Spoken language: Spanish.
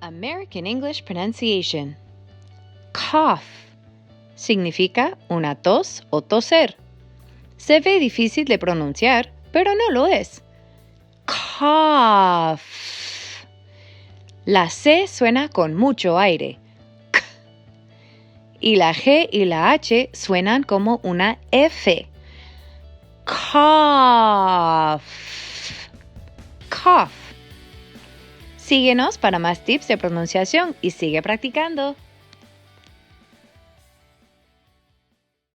American English Pronunciation. Cough significa una tos o toser. Se ve difícil de pronunciar, pero no lo es. Cough. La C suena con mucho aire. K. Y la G y la H suenan como una F. Cough. Cough. Síguenos para más tips de pronunciación y sigue practicando.